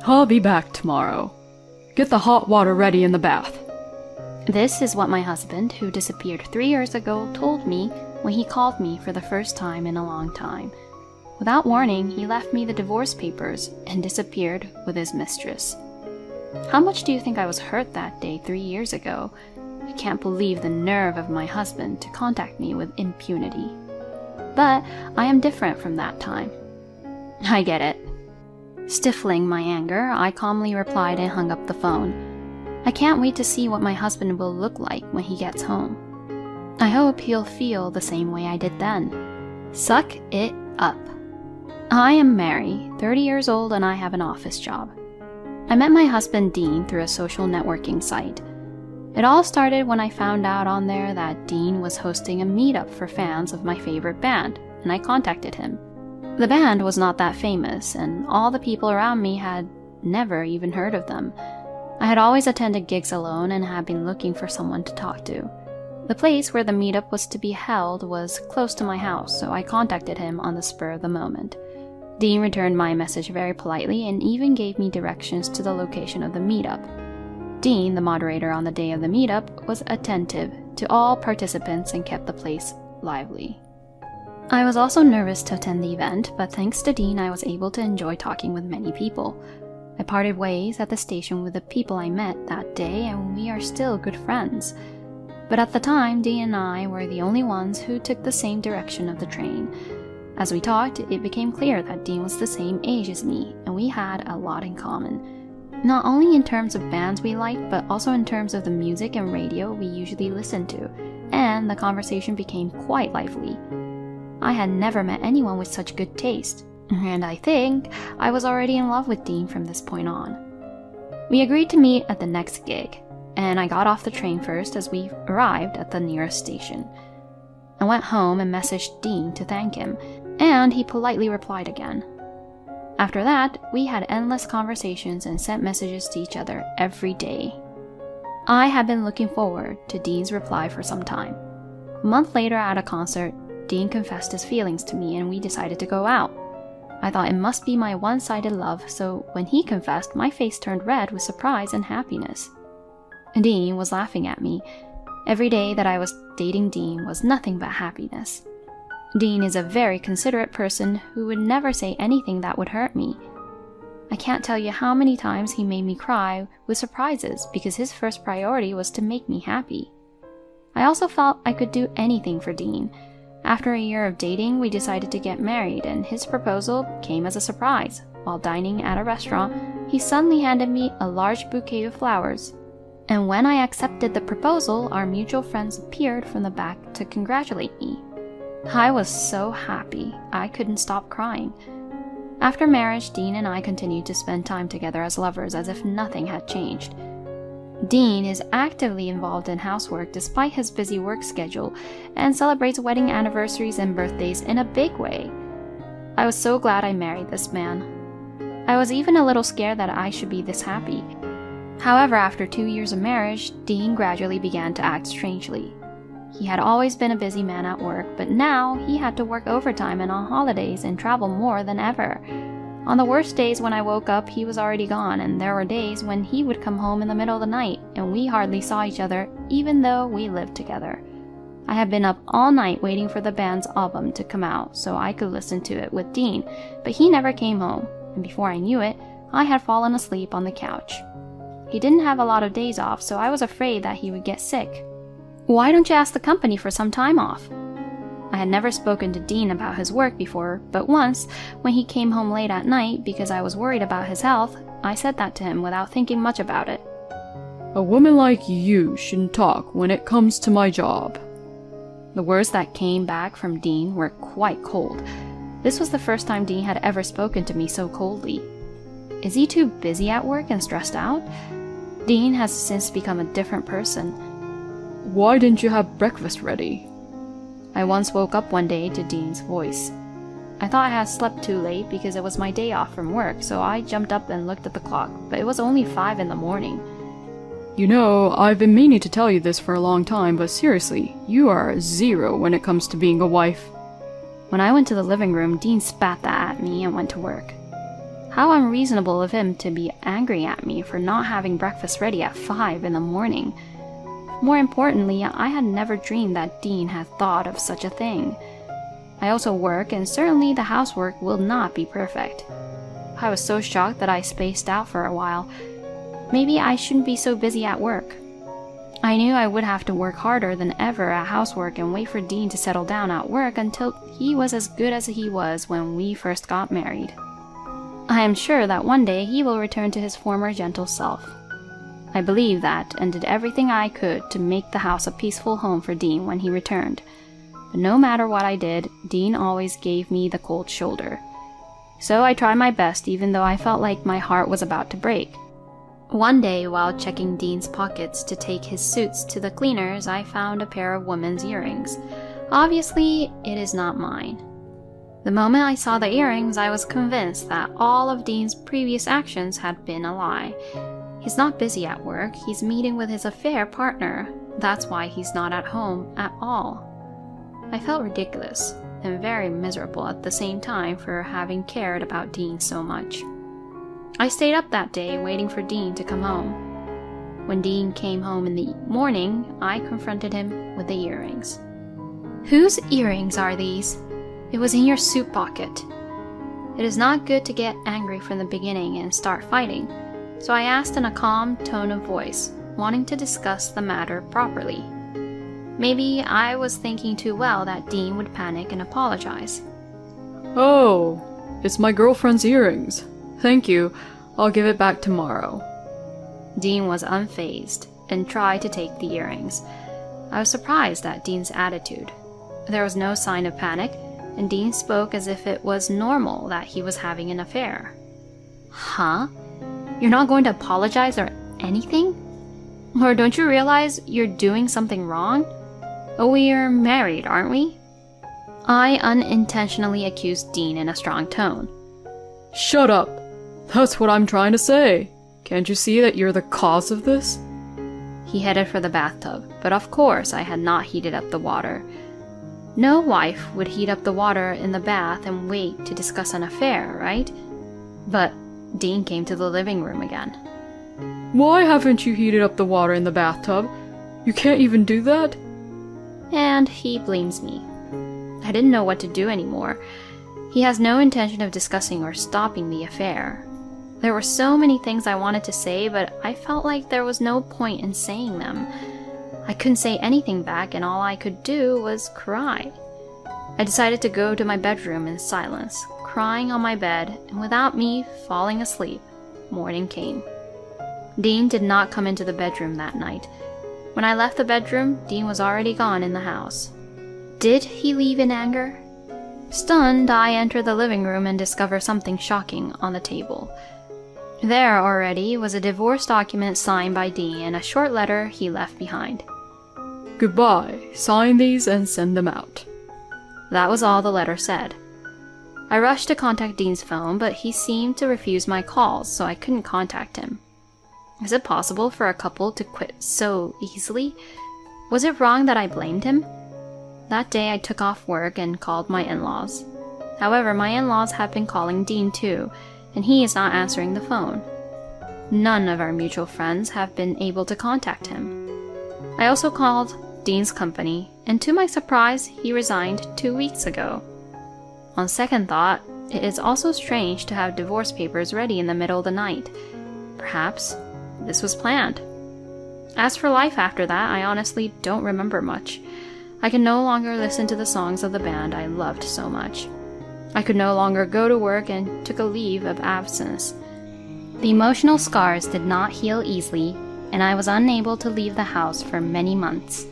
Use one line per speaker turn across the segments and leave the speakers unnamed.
I'll be back tomorrow. Get the hot water ready in the bath.
This is what my husband, who disappeared 3 years ago, told me when he called me for the first time in a long time. Without warning, he left me the divorce papers and disappeared with his mistress. How much do you think I was hurt that day 3 years ago? I can't believe the nerve of my husband to contact me with impunity. But I am different from that time. I get it. Stifling my anger, I calmly replied and hung up the phone. I can't wait to see what my husband will look like when he gets home. I hope he'll feel the same way I did then. Suck it up. I am Mary, 30 years old, and I have an office job. I met my husband Dean through a social networking site. It all started when I found out on there that Dean was hosting a meetup for fans of my favorite band, and I contacted him. The band was not that famous, and all the people around me had never even heard of them. I had always attended gigs alone and had been looking for someone to talk to. The place where the meetup was to be held was close to my house, so I contacted him on the spur of the moment. Dean returned my message very politely and even gave me directions to the location of the meetup. Dean, the moderator on the day of the meetup, was attentive to all participants and kept the place lively. I was also nervous to attend the event, but thanks to Dean, I was able to enjoy talking with many people. I parted ways at the station with the people I met that day, and we are still good friends. But at the time, Dean and I were the only ones who took the same direction of the train. As we talked, it became clear that Dean was the same age as me, and we had a lot in common. Not only in terms of bands we liked, but also in terms of the music and radio we usually listened to, and the conversation became quite lively. I had never met anyone with such good taste, and I think I was already in love with Dean from this point on. We agreed to meet at the next gig, and I got off the train first as we arrived at the nearest station. I went home and messaged Dean to thank him, and he politely replied again. After that, we had endless conversations and sent messages to each other every day. I had been looking forward to Dean's reply for some time. A month later at a concert, Dean confessed his feelings to me and we decided to go out. I thought it must be my one-sided love, so when he confessed, my face turned red with surprise and happiness. Dean was laughing at me. Every day that I was dating Dean was nothing but happiness. Dean is a very considerate person who would never say anything that would hurt me. I can't tell you how many times he made me cry with surprises because his first priority was to make me happy. I also felt I could do anything for Dean. After a year of dating, we decided to get married, and his proposal came as a surprise. While dining at a restaurant, he suddenly handed me a large bouquet of flowers. And when I accepted the proposal, our mutual friends appeared from the back to congratulate me. I was so happy, I couldn't stop crying. After marriage, Dean and I continued to spend time together as lovers as if nothing had changed. Dean is actively involved in housework despite his busy work schedule and celebrates wedding anniversaries and birthdays in a big way. I was so glad I married this man. I was even a little scared that I should be this happy. However, after 2 years of marriage, Dean gradually began to act strangely. He had always been a busy man at work, but now he had to work overtime and on holidays and travel more than ever. On the worst days when I woke up, he was already gone, and there were days when he would come home in the middle of the night, and we hardly saw each other, even though we lived together. I had been up all night waiting for the band's album to come out so I could listen to it with Dean, but he never came home, and before I knew it, I had fallen asleep on the couch. He didn't have a lot of days off, so I was afraid that he would get sick. Why don't you ask the company for some time off? I had never spoken to Dean about his work before, but once, when he came home late at night because I was worried about his health, I said that to him without thinking much about it.
A woman like you shouldn't talk when it comes to my job.
The words that came back from Dean were quite cold. This was the first time Dean had ever spoken to me so coldly. Is he too busy at work and stressed out? Dean has since become a different person.
Why didn't you have breakfast ready?
I once woke up one day to Dean's voice. I thought I had slept too late because it was my day off from work, so I jumped up and looked at the clock, but it was only 5 in the morning.
You know, I've been meaning to tell you this for a long time, but seriously, you are a 0 when it comes to being a wife.
When I went to the living room, Dean spat that at me and went to work. How unreasonable of him to be angry at me for not having breakfast ready at 5 in the morning. More importantly, I had never dreamed that Dean had thought of such a thing. I also work, and certainly the housework will not be perfect. I was so shocked that I spaced out for a while. Maybe I shouldn't be so busy at work. I knew I would have to work harder than ever at housework and wait for Dean to settle down at work until he was as good as he was when we first got married. I am sure that one day he will return to his former gentle self. I believe that and did everything I could to make the house a peaceful home for Dean when he returned. But no matter what I did, Dean always gave me the cold shoulder. So I tried my best even though I felt like my heart was about to break. One day, while checking Dean's pockets to take his suits to the cleaners, I found a pair of women's earrings. Obviously, it is not mine. The moment I saw the earrings, I was convinced that all of Dean's previous actions had been a lie. He's not busy at work, he's meeting with his affair partner. That's why he's not at home at all. I felt ridiculous and very miserable at the same time for having cared about Dean so much. I stayed up that day waiting for Dean to come home. When Dean came home in the morning, I confronted him with the earrings. "Whose earrings are these? It was in your suit pocket." It is not good to get angry from the beginning and start fighting, so I asked in a calm tone of voice, wanting to discuss the matter properly. Maybe I was thinking too well that Dean would panic and apologize.
Oh, it's my girlfriend's earrings. Thank you. I'll give it back tomorrow.
Dean was unfazed and tried to take the earrings. I was surprised at Dean's attitude. There was no sign of panic, and Dean spoke as if it was normal that he was having an affair. Huh? You're not going to apologize or anything? Or don't you realize you're doing something wrong? We're married, aren't we? I unintentionally accused Dean in a strong tone.
Shut up! That's what I'm trying to say. Can't you see that you're the cause of this?
He headed for the bathtub, but of course I had not heated up the water. No wife would heat up the water in the bath and wait to discuss an affair, right? But Dean came to the living room again.
Why haven't you heated up the water in the bathtub? You can't even do that?
And he blames me. I didn't know what to do anymore. He has no intention of discussing or stopping the affair. There were so many things I wanted to say, but I felt like there was no point in saying them. I couldn't say anything back, and all I could do was cry. I decided to go to my bedroom in silence, crying on my bed, and without me falling asleep, morning came. Dean did not come into the bedroom that night. When I left the bedroom, Dean was already gone in the house. Did he leave in anger? Stunned, I enter the living room and discover something shocking on the table. There already was a divorce document signed by Dean and a short letter he left behind.
Goodbye. Sign these and send them out.
That was all the letter said. I rushed to contact Dean's phone, but he seemed to refuse my calls, so I couldn't contact him. Is it possible for a couple to quit so easily? Was it wrong that I blamed him? That day I took off work and called my in-laws. However, my in-laws have been calling Dean too, and he is not answering the phone. None of our mutual friends have been able to contact him. I also called Dean's company, and to my surprise, he resigned 2 weeks ago. On second thought, it is also strange to have divorce papers ready in the middle of the night. Perhaps this was planned. As for life after that, I honestly don't remember much. I can no longer listen to the songs of the band I loved so much. I could no longer go to work and took a leave of absence. The emotional scars did not heal easily, and I was unable to leave the house for many months.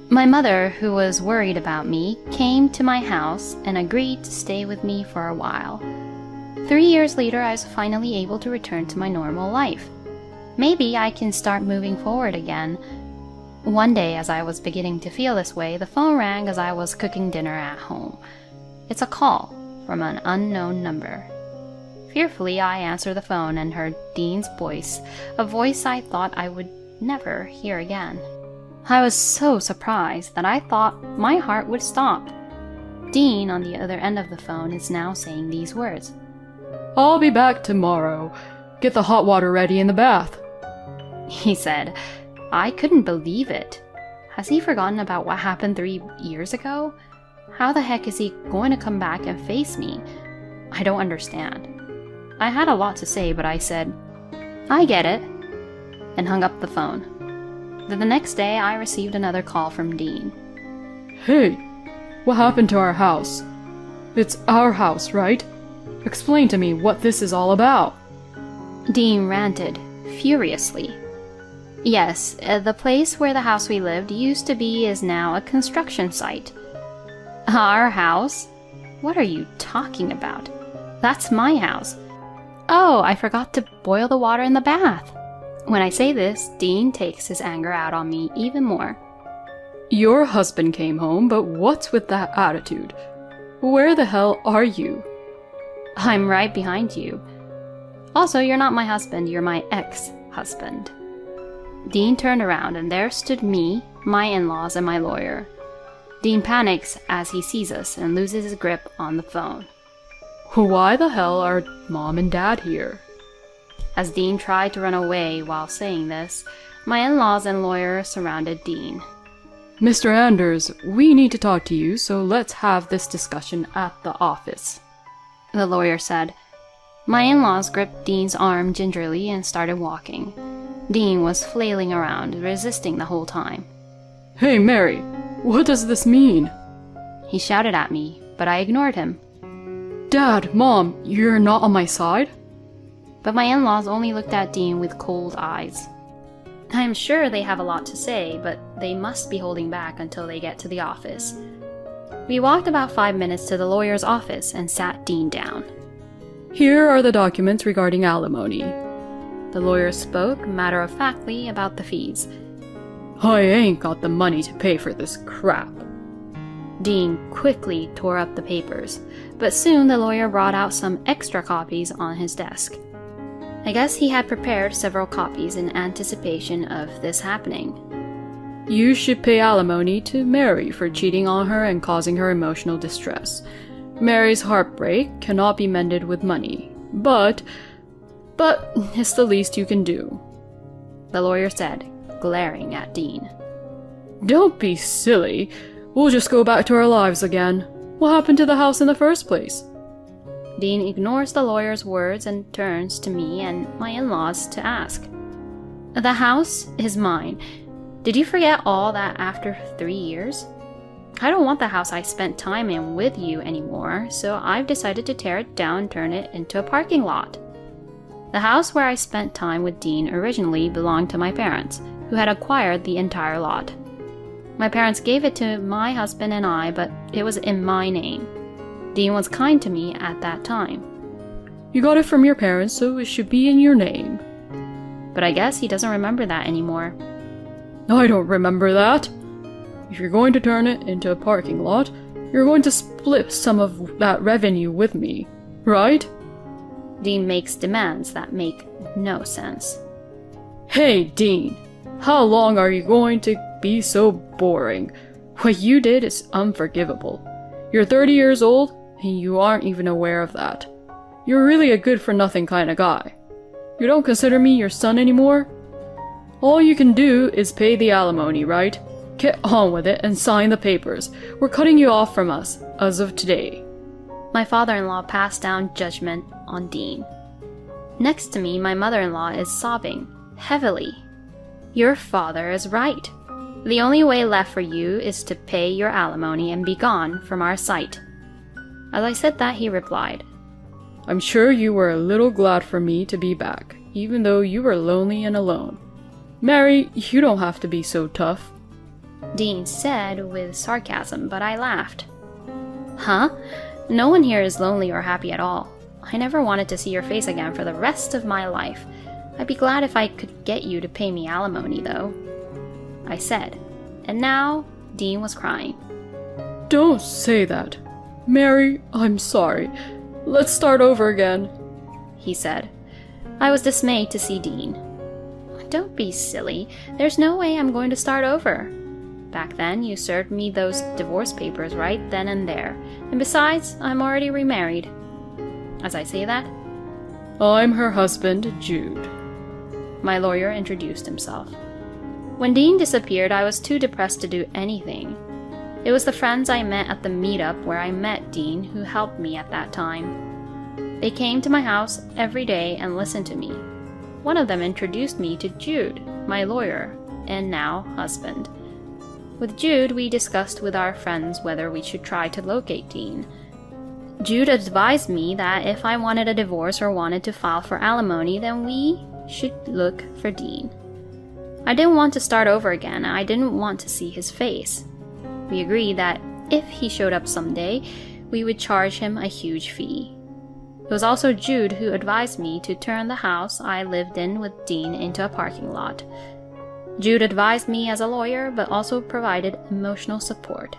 My mother, who was worried about me, came to my house and agreed to stay with me for a while. 3 years later, I was finally able to return to my normal life. Maybe I can start moving forward again. One day, as I was beginning to feel this way, the phone rang as I was cooking dinner at home. It's a call from an unknown number. Fearfully, I answered the phone and heard Dean's voice, a voice I thought I would never hear again. I was so surprised that I thought my heart would stop. Dean, on the other end of the phone, is now saying these words.
I'll be back tomorrow. Get the hot water ready in the bath.
He said. I couldn't believe it. Has he forgotten about what happened 3 years ago? How the heck is he going to come back and face me? I don't understand. I had a lot to say, but I said, I get it, and hung up the phone. Then the next day, I received another call from Dean.
Hey, what happened to our house? It's our house, right? Explain to me what this is all about.
Dean ranted, furiously. Yes, the place where the house we lived used to be is now a construction site. Our house? What are you talking about? That's my house. Oh, I forgot to boil the water in the bath. When I say this, Dean takes his anger out on me even more.
Your husband came home, but what's with that attitude? Where the hell are you?
I'm right behind you. Also, you're not my husband, you're my ex-husband. Dean turned around and there stood me, my in-laws, and my lawyer. Dean panics as he sees us and loses his grip on the phone.
Why the hell are Mom and Dad here?
As Dean tried to run away while saying this, my in-laws and lawyer surrounded Dean.
Mr. Anders, we need to talk to you, so let's have this discussion at the office.
The lawyer said. My in-laws gripped Dean's arm gingerly and started walking. Dean was flailing around, resisting the whole time.
Hey, Mary, what does this mean?
He shouted at me, but I ignored him.
Dad, Mom, you're not on my side?
But my in-laws only looked at Dean with cold eyes. I am sure they have a lot to say, but they must be holding back until they get to the office. We walked about 5 minutes to the lawyer's office and sat Dean down.
Here are the documents regarding alimony.
The lawyer spoke matter-of-factly about the fees.
I ain't got the money to pay for this crap.
Dean quickly tore up the papers, but soon the lawyer brought out some extra copies on his desk. I guess he had prepared several copies in anticipation of this happening.
You should pay alimony to Mary for cheating on her and causing her emotional distress. Mary's heartbreak cannot be mended with money, but it's the least you can do,
the lawyer said, glaring at Dean.
Don't be silly. We'll just go back to our lives again. What happened to the house in the first place?
Dean ignores the lawyer's words and turns to me and my in-laws to ask. The house is mine. Did you forget all that after 3 years? I don't want the house I spent time in with you anymore, so I've decided to tear it down and turn it into a parking lot. The house where I spent time with Dean originally belonged to my parents, who had acquired the entire lot. My parents gave it to my husband and I, but it was in my name. Dean was kind to me at that time.
You got it from your parents, so it should be in your name.
But I guess he doesn't remember that anymore.
I don't remember that. If you're going to turn it into a parking lot, you're going to split some of that revenue with me, right?
Dean makes demands that make no sense.
Hey, Dean, how long are you going to be so boring? What you did is unforgivable. You're 30 years old, and you aren't even aware of that. You're really a good-for-nothing kind of guy. You don't consider me your son anymore? All you can do is pay the alimony, right? Get on with it and sign the papers. We're cutting you off from us, as of today.
My father-in-law passed down judgment on Dean. Next to me, my mother-in-law is sobbing, heavily. Your father is right. The only way left for you is to pay your alimony and be gone from our sight. As I said that, he replied,
I'm sure you were a little glad for me to be back, even though you were lonely and alone. Mary, you don't have to be so tough.
Dean said with sarcasm, but I laughed. Huh? No one here is lonely or happy at all. I never wanted to see your face again for the rest of my life. I'd be glad if I could get you to pay me alimony, though, I said, and now Dean was crying.
Don't say that. Mary, I'm sorry. Let's start over again,
he said. I was dismayed to see Dean. Don't be silly. There's no way I'm going to start over. Back then, you served me those divorce papers right then and there. And besides, I'm already remarried. As I say that,
I'm her husband, Jude.
My lawyer introduced himself. When Dean disappeared, I was too depressed to do anything. It was the friends I met at the meetup where I met Dean who helped me at that time. They came to my house every day and listened to me. One of them introduced me to Jude, my lawyer, and now husband. With Jude, we discussed with our friends whether we should try to locate Dean. Jude advised me that if I wanted a divorce or wanted to file for alimony, then we should look for Dean. I didn't want to start over again, and I didn't want to see his face. We agreed that if he showed up someday, we would charge him a huge fee. It was also Jude who advised me to turn the house I lived in with Dean into a parking lot. Jude advised me as a lawyer, but also provided emotional support.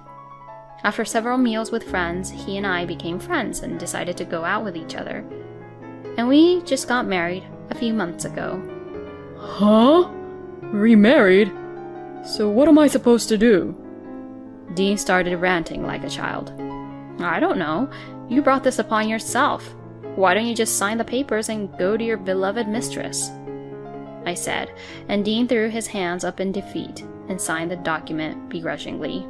After several meals with friends, he and I became friends and decided to go out with each other. And we just got married a few months ago.
Huh? Remarried? So what am I supposed to do?
Dean started ranting like a child. I don't know. You brought this upon yourself. Why don't you just sign the papers and go to your beloved mistress? I said, and Dean threw his hands up in defeat and signed the document begrudgingly.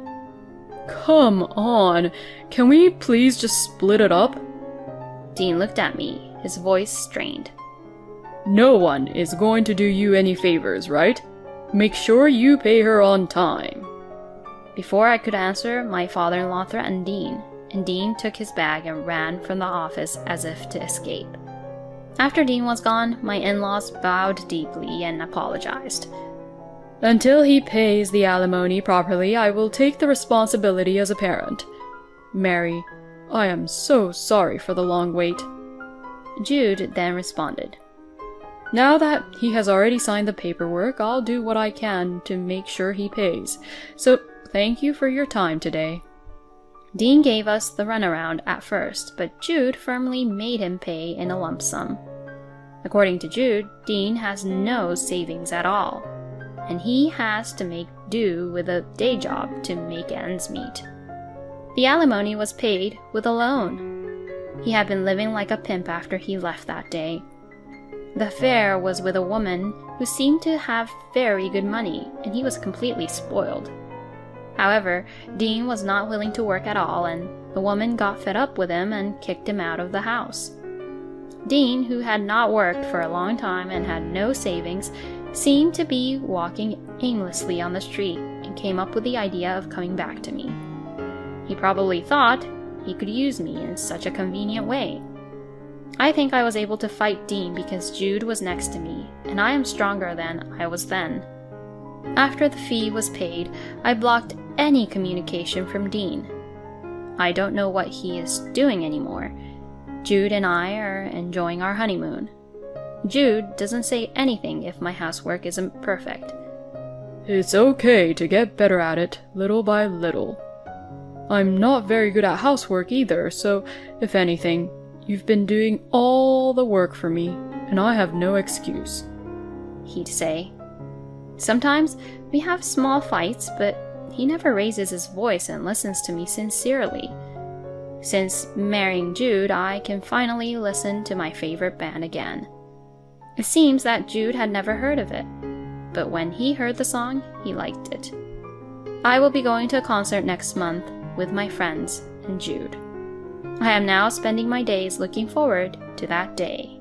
Come on, can we please just split it up?
Dean looked at me, his voice strained.
No one is going to do you any favors, right? Make sure you pay her on time.
Before I could answer, my father-in-law threatened Dean, and Dean took his bag and ran from the office as if to escape. After Dean was gone, my in-laws bowed deeply and apologized.
Until he pays the alimony properly, I will take the responsibility as a parent. Mary, I am so sorry for the long wait.
Jude then responded.
Now that he has already signed the paperwork, I'll do what I can to make sure he pays. So, thank you for your time today.
Dean gave us the runaround at first, but Jude firmly made him pay in a lump sum. According to Jude, Dean has no savings at all, and he has to make do with a day job to make ends meet. The alimony was paid with a loan. He had been living like a pimp after he left that day. The affair was with a woman who seemed to have very good money, and he was completely spoiled. However, Dean was not willing to work at all, and the woman got fed up with him and kicked him out of the house. Dean, who had not worked for a long time and had no savings, seemed to be walking aimlessly on the street and came up with the idea of coming back to me. He probably thought he could use me in such a convenient way. I think I was able to fight Dean because Jude was next to me, and I am stronger than I was then. After the fee was paid, I blocked any communication from Dean. I don't know what he is doing anymore. Jude and I are enjoying our honeymoon. Jude doesn't say anything if my housework isn't perfect.
It's okay to get better at it, little by little. I'm not very good at housework either, so if anything, you've been doing all the work for me, and I have no excuse,
he'd say. Sometimes we have small fights, but he never raises his voice and listens to me sincerely. Since marrying Jude, I can finally listen to my favorite band again. It seems that Jude had never heard of it, but when he heard the song, he liked it. I will be going to a concert next month with my friends and Jude. I am now spending my days looking forward to that day.